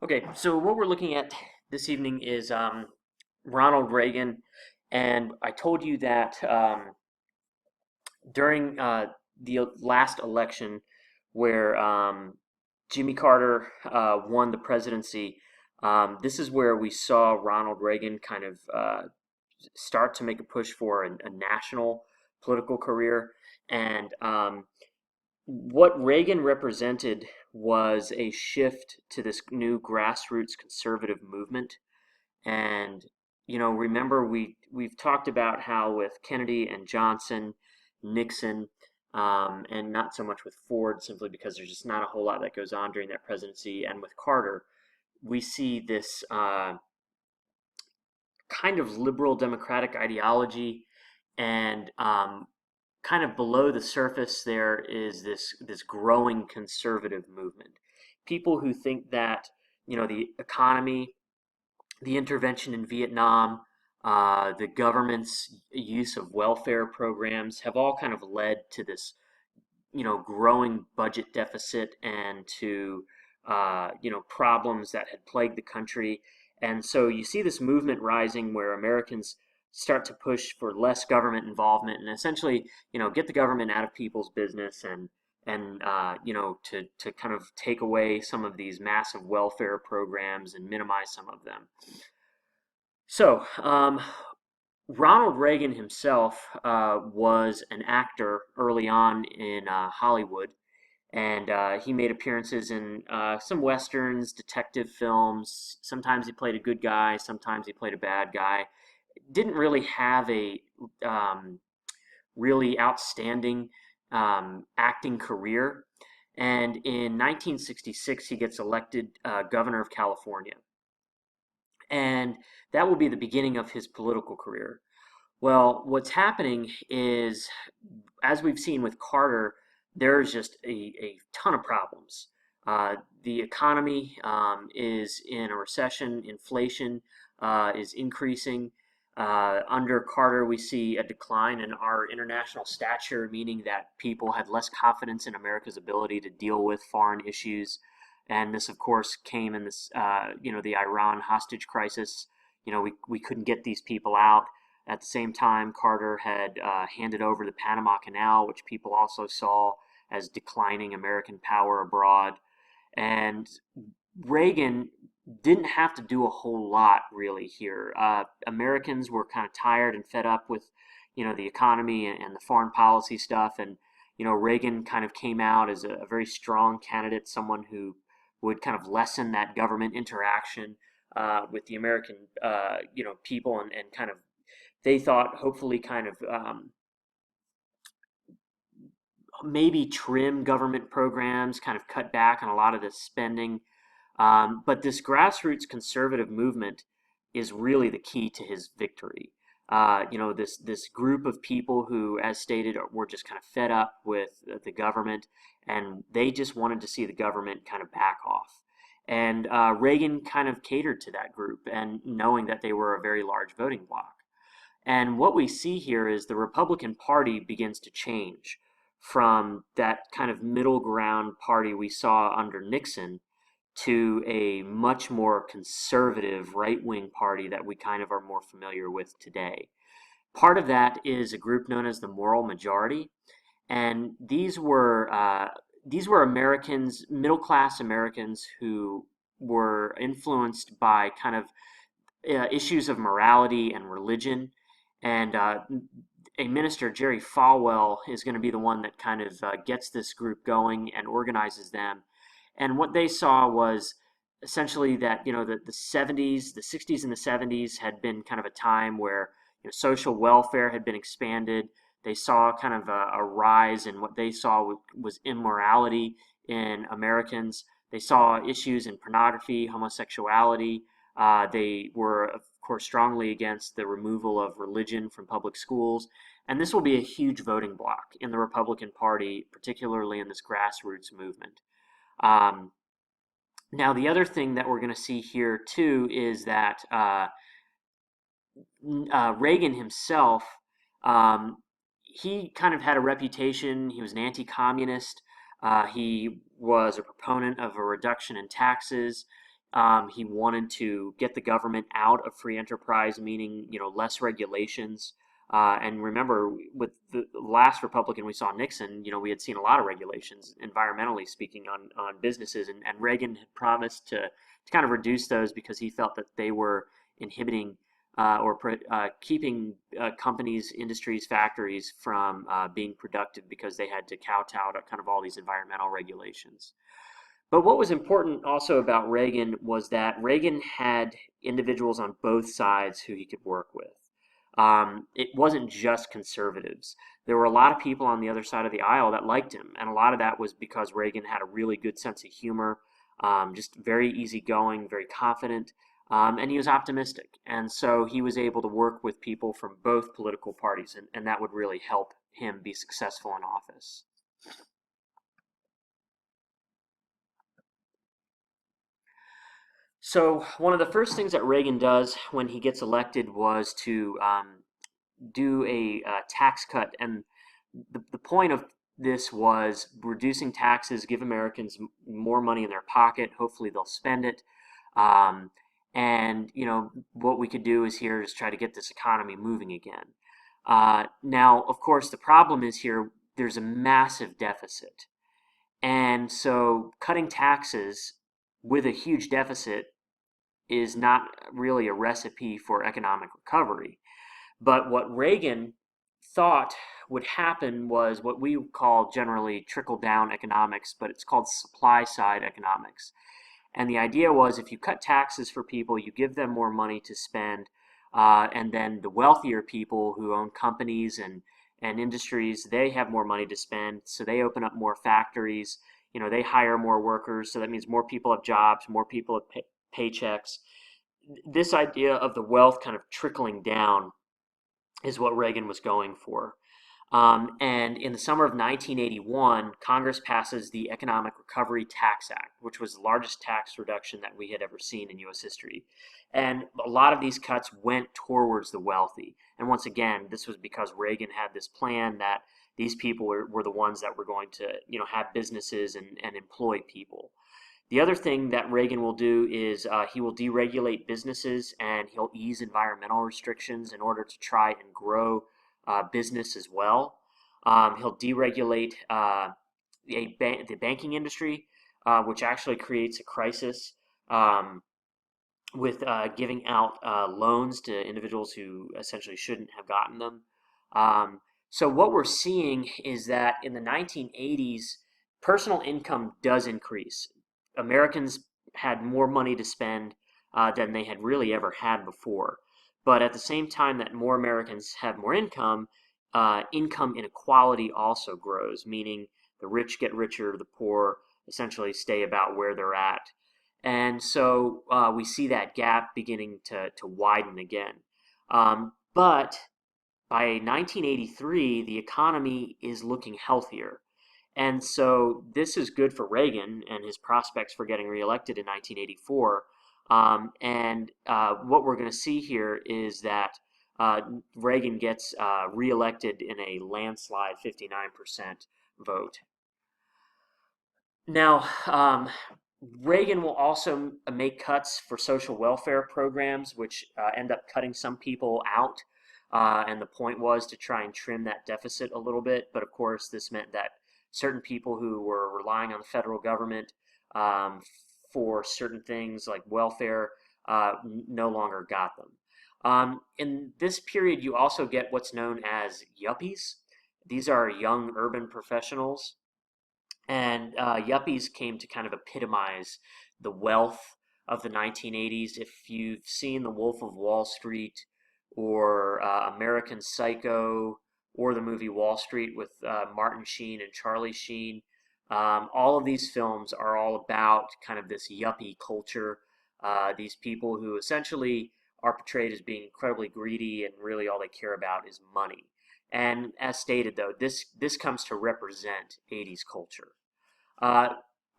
Okay, so what we're looking at this evening is Ronald Reagan, and I told you that during the last election, where Jimmy Carter won the presidency, this is where we saw Ronald Reagan kind of start to make a push for a national political career, and what Reagan represented was a shift to this new grassroots conservative movement. And remember we've talked about how with Kennedy and Johnson, Nixon, and not so much with Ford, simply because there's just not a whole lot that goes on during that presidency. And with Carter, we see this kind of liberal democratic ideology, and kind of below the surface there is this growing conservative movement. People who think that the economy, the intervention in Vietnam, the government's use of welfare programs have all kind of led to this, growing budget deficit and to, problems that had plagued the country. And so you see this movement rising where Americans start to push for less government involvement and essentially, get the government out of people's business and to kind of take away some of these massive welfare programs and minimize some of them. So, Ronald Reagan himself was an actor early on in Hollywood, and he made appearances in some westerns, detective films. Sometimes he played a good guy, sometimes he played a bad guy. Didn't really have a really outstanding acting career. And in 1966, he gets elected governor of California. And that will be the beginning of his political career. Well, what's happening is, as we've seen with Carter, there's just a ton of problems. The economy is in a recession, inflation is increasing. Under Carter, we see a decline in our international stature, meaning that people had less confidence in America's ability to deal with foreign issues. And this, of course, came in this, the Iran hostage crisis. We couldn't get these people out. At the same time, Carter had handed over the Panama Canal, which people also saw as declining American power abroad. And Reagan didn't have to do a whole lot really here. Americans were kind of tired and fed up with, the economy and the foreign policy stuff. And, Reagan kind of came out as a very strong candidate, someone who would kind of lessen that government interaction with the American, people and kind of they thought hopefully kind of maybe trim government programs, kind of cut back on a lot of this spending. But this grassroots conservative movement is really the key to his victory. This group of people who, as stated, were just kind of fed up with the government, and they just wanted to see the government kind of back off. And Reagan kind of catered to that group, and knowing that they were a very large voting bloc. And what we see here is the Republican Party begins to change from that kind of middle ground party we saw under Nixon to a much more conservative right wing party that we kind of are more familiar with today. Part of that is a group known as the Moral Majority, and these were Americans, middle class Americans, who were influenced by kind of issues of morality and religion. And a minister, Jerry Falwell, is going to be the one that kind of gets this group going and organizes them. And what they saw was essentially that the 70s, the 60s, and the 70s had been kind of a time where social welfare had been expanded. They saw kind of a rise in what they saw was immorality in Americans. They saw issues in pornography, homosexuality. They were, of course, strongly against the removal of religion from public schools. And this will be a huge voting bloc in the Republican Party, particularly in this grassroots movement. Um, Now, the other thing that we're going to see here, too, is that Reagan himself, um, he kind of had a reputation. He was an anti-communist. He was a proponent of a reduction in taxes. He wanted to get the government out of free enterprise, meaning less regulations. And remember, with the last Republican we saw, Nixon, we had seen a lot of regulations, environmentally speaking, on businesses, and Reagan had promised to kind of reduce those because he felt that they were inhibiting or keeping companies, industries, factories from being productive because they had to kowtow to kind of all these environmental regulations. But what was important also about Reagan was that Reagan had individuals on both sides who he could work with. It wasn't just conservatives. There were a lot of people on the other side of the aisle that liked him, and a lot of that was because Reagan had a really good sense of humor, just very easygoing, very confident, and he was optimistic. And so he was able to work with people from both political parties, and that would really help him be successful in office. So one of the first things that Reagan does when he gets elected was to do a tax cut, and the point of this was reducing taxes, give Americans more money in their pocket. Hopefully, they'll spend it. Um, and what we could do is here is try to get this economy moving again. Now, of course, the problem is here. There's a massive deficit, and so cutting taxes with a huge deficit is not really a recipe for economic recovery. But what Reagan thought would happen was what we call generally trickle down economics, but it's called supply side economics. And the idea was if you cut taxes for people, you give them more money to spend, and then the wealthier people who own companies and industries, they have more money to spend, so they open up more factories. They hire more workers, so that means more people have jobs, more people have paychecks. This idea of the wealth kind of trickling down is what Reagan was going for. And in the summer of 1981, Congress passes the Economic Recovery Tax Act, which was the largest tax reduction that we had ever seen in U.S. history. And a lot of these cuts went towards the wealthy. And once again, this was because Reagan had this plan that these people were the ones that were going to, have businesses and employ people. The other thing that Reagan will do is he will deregulate businesses and he'll ease environmental restrictions in order to try and grow business as well. He'll deregulate the banking industry, which actually creates a crisis um, with giving out loans to individuals who essentially shouldn't have gotten them. So what we're seeing is that in the 1980s, personal income does increase. Americans had more money to spend than they had really ever had before. But at the same time that more Americans have more income, income inequality also grows, meaning the rich get richer, the poor essentially stay about where they're at. And so we see that gap beginning to widen again. But by 1983, the economy is looking healthier. And so this is good for Reagan and his prospects for getting reelected in 1984. And what we're going to see here is that Reagan gets reelected in a landslide 59% vote. Now, Reagan will also make cuts for social welfare programs, which end up cutting some people out. And the point was to try and trim that deficit a little bit. But of course, this meant that certain people who were relying on the federal government for certain things like welfare no longer got them. In this period, you also get what's known as yuppies. These are young urban professionals, and yuppies came to kind of epitomize the wealth of the 1980s. If you've seen The Wolf of Wall Street or American Psycho or the movie Wall Street with Martin Sheen and Charlie Sheen, all of these films are all about kind of this yuppie culture. These people who essentially are portrayed as being incredibly greedy and really all they care about is money. And as stated, though, this comes to represent 80s culture. Uh,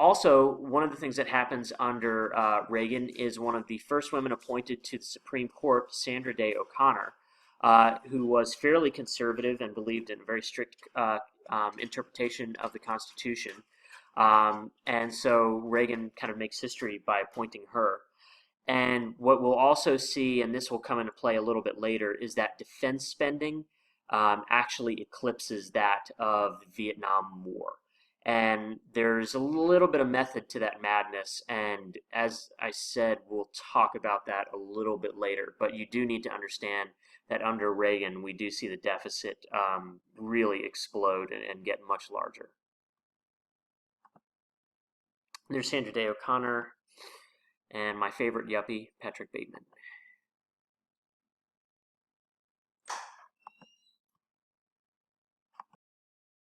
Also, one of the things that happens under Reagan is one of the first women appointed to the Supreme Court, Sandra Day O'Connor, who was fairly conservative and believed in a very strict interpretation of the Constitution. And so Reagan kind of makes history by appointing her. And what we'll also see, and this will come into play a little bit later, is that defense spending actually eclipses that of the Vietnam War. And there's a little bit of method to that madness. And as I said, we'll talk about that a little bit later. But you do need to understand that under Reagan, we do see the deficit really explode and get much larger. There's Sandra Day O'Connor and my favorite yuppie, Patrick Bateman.